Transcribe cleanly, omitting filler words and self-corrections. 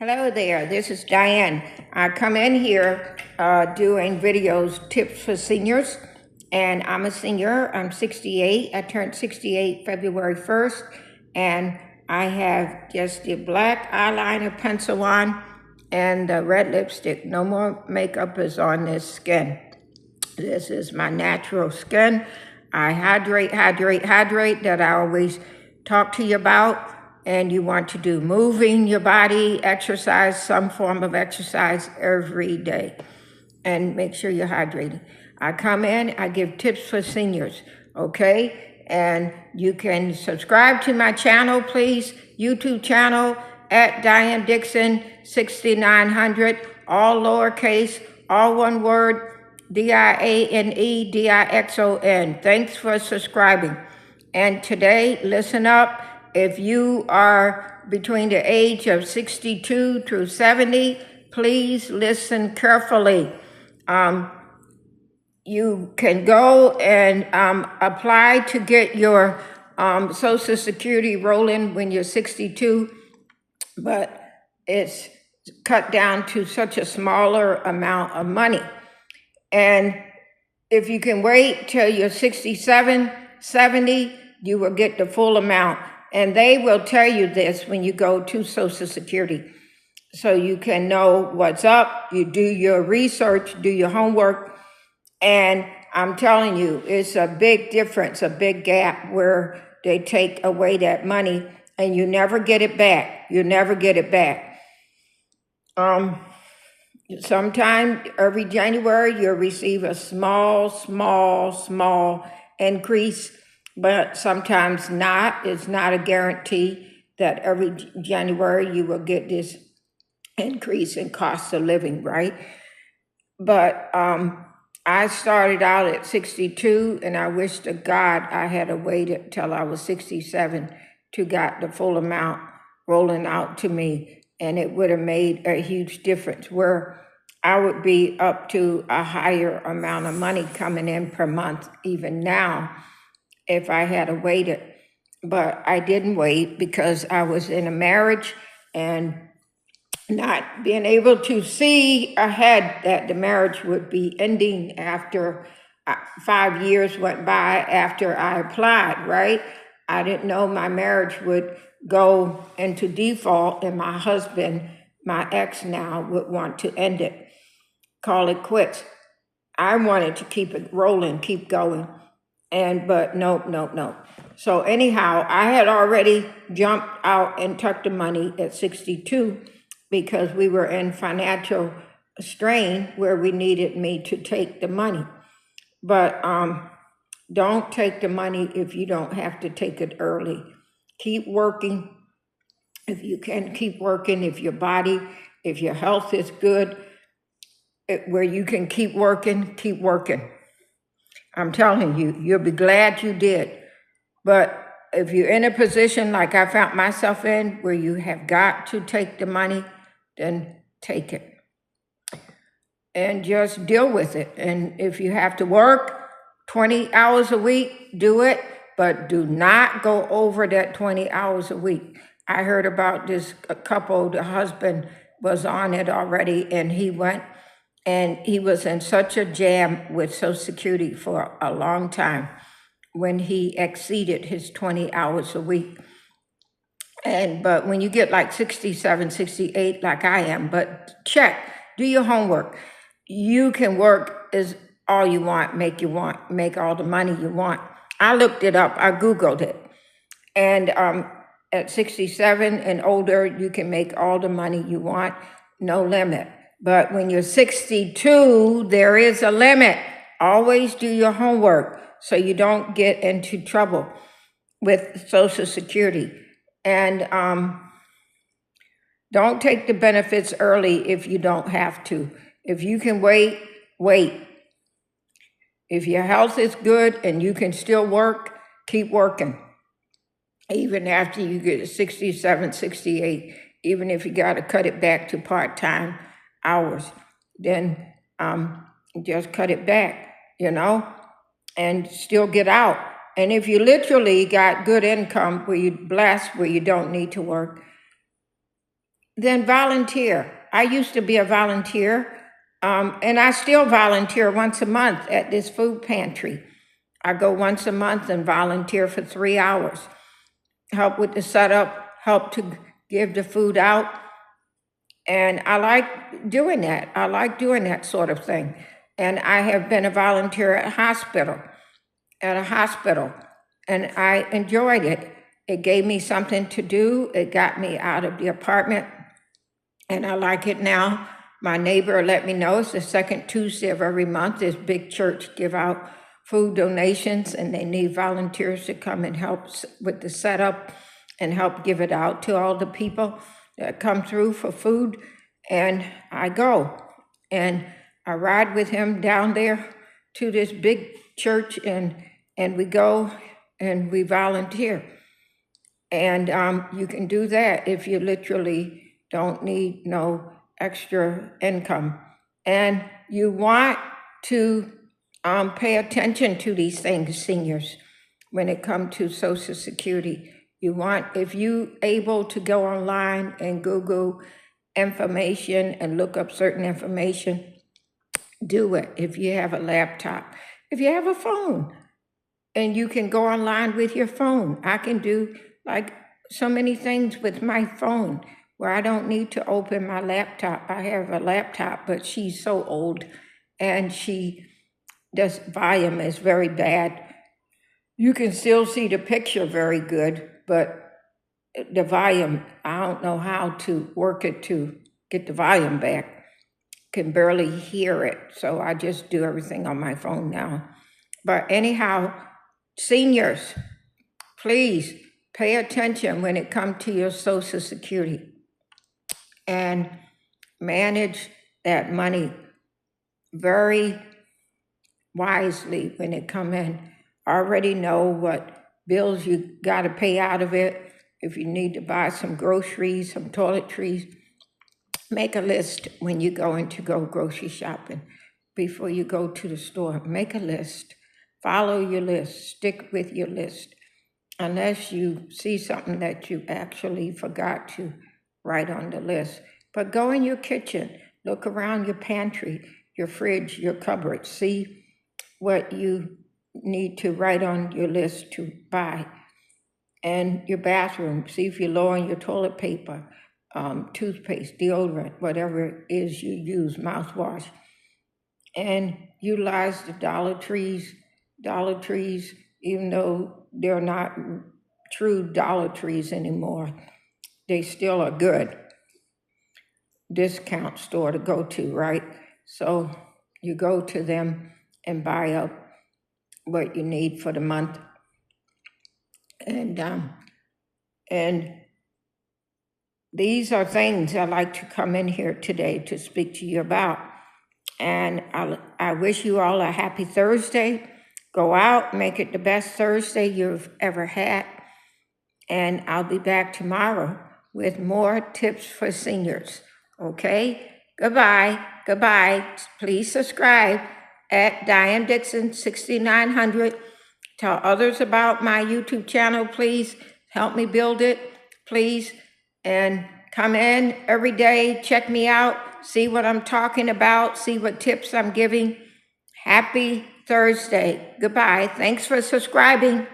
Hello there, this is Diane. I come in here doing videos, tips for seniors, and I'm a senior. I'm 68. I turned 68 February 1st, and I have just the black eyeliner pencil on and the red lipstick. No more makeup is on this skin. This is my natural skin. I hydrate that I always talk to you about. And you want to do moving your body, exercise, some form of exercise every day. And make sure you're hydrating. I come in, I give tips for seniors, okay? And you can subscribe to my channel, please. YouTube channel at Diane Dixon 6900, all lowercase, all one word, DianeDixon. Thanks for subscribing. And today, listen up. If you are between the age of 62 to 70, please listen carefully. You can go and apply to get your Social Security rolling when you're 62, but it's cut down to such a smaller amount of money. And if you can wait till you're 67, 70, you will get the full amount. And they will tell you this when you go to Social Security. So you can know what's up, you do your research, do your homework. And I'm telling you, it's a big difference, a big gap where they take away that money and you never get it back. You never get it back. Sometime every January, you'll receive a small increase, but sometimes not. It's not a guarantee that every January you will get this increase in cost of living, right? But I started out at 62, and I wish to God I had waited till I was 67 to get the full amount rolling out to me, and it would have made a huge difference where I would be up to a higher amount of money coming in per month, even now, if I had waited. But I didn't wait because I was in a marriage and not being able to see ahead that the marriage would be ending after 5 years went by after I applied, right? I didn't know my marriage would go into default and my husband, my ex now, would want to end it, call it quits. I wanted to keep it rolling, keep going. But no. So anyhow, I had already jumped out and took the money at 62 because we were in financial strain where we needed me to take the money. But don't take the money if you don't have to take it early. Keep working. If you can, keep working. If your health is good, where you can keep working, keep working. I'm telling you, you'll be glad you did. But if you're in a position like I found myself in, where you have got to take the money, then take it. And just deal with it. And if you have to work 20 hours a week, do it, but do not go over that 20 hours a week. I heard about this couple, the husband was on it already, and he went, and he was in such a jam with Social Security for a long time when he exceeded his 20 hours a week. But when you get like 67, 68, like I am, but check, do your homework. You can work as all you want, make all the money you want. I looked it up, I Googled it. And at 67 and older, you can make all the money you want, no limit. But when you're 62, there is a limit. Always do your homework so you don't get into trouble with Social Security. And don't take the benefits early if you don't have to. If you can wait, wait. If your health is good and you can still work, keep working. Even after you get 67, 68, even if you got to cut it back to part-time hours, then just cut it back, and still get out. And if you literally got good income where you're blessed, where you don't need to work, then volunteer. I used to be a volunteer, and I still volunteer once a month at this food pantry. I go once a month and volunteer for 3 hours, help with the setup, help to give the food out. And I like doing that. I like doing that sort of thing. And I have been a volunteer at a hospital, and I enjoyed it. It gave me something to do. It got me out of the apartment, and I like it now. My neighbor let me know it's the second Tuesday of every month. This big church give out food donations, and they need volunteers to come and help with the setup and help give it out to all the people that come through for food. And I go, and I ride with him down there to this big church, and we go and we volunteer. And you can do that if you literally don't need no extra income. And you want to pay attention to these things, seniors, when it comes to Social Security. You want, if you able to go online and Google information and look up certain information, do it if you have a laptop. If you have a phone and you can go online with your phone, I can do like so many things with my phone where I don't need to open my laptop. I have a laptop, but she's so old and the volume is very bad. You can still see the picture very good, but the volume, I don't know how to work it to get the volume back. Can barely hear it, so I just do everything on my phone now. But anyhow, seniors, please pay attention when it comes to your Social Security and manage that money very wisely when it come in. Already know what bills you got to pay out of it. If you need to buy some groceries, some toiletries, make a list when you go grocery shopping. Before you go to the store, make a list. Follow your list. Stick with your list. Unless you see something that you actually forgot to write on the list. But go in your kitchen, look around your pantry, your fridge, your cupboard, see what you need to write on your list to buy. And your bathroom, see if you're low on your toilet paper, toothpaste, deodorant, whatever it is you use, mouthwash. And utilize the Dollar Trees, even though they're not true Dollar Trees anymore, they still are good discount store to go to, right? So you go to them and buy up what you need for the month. And these are things I like to come in here today to speak to you about. And I wish you all a happy Thursday. Go out, make it the best Thursday you've ever had. And I'll be back tomorrow with more tips for seniors. Okay? Goodbye. Please subscribe at Diane Dixon 6900. Tell others about my YouTube channel, please. Help me build it, please. And come in every day, check me out, see what I'm talking about, see what tips I'm giving. Happy Thursday. Goodbye. Thanks for subscribing.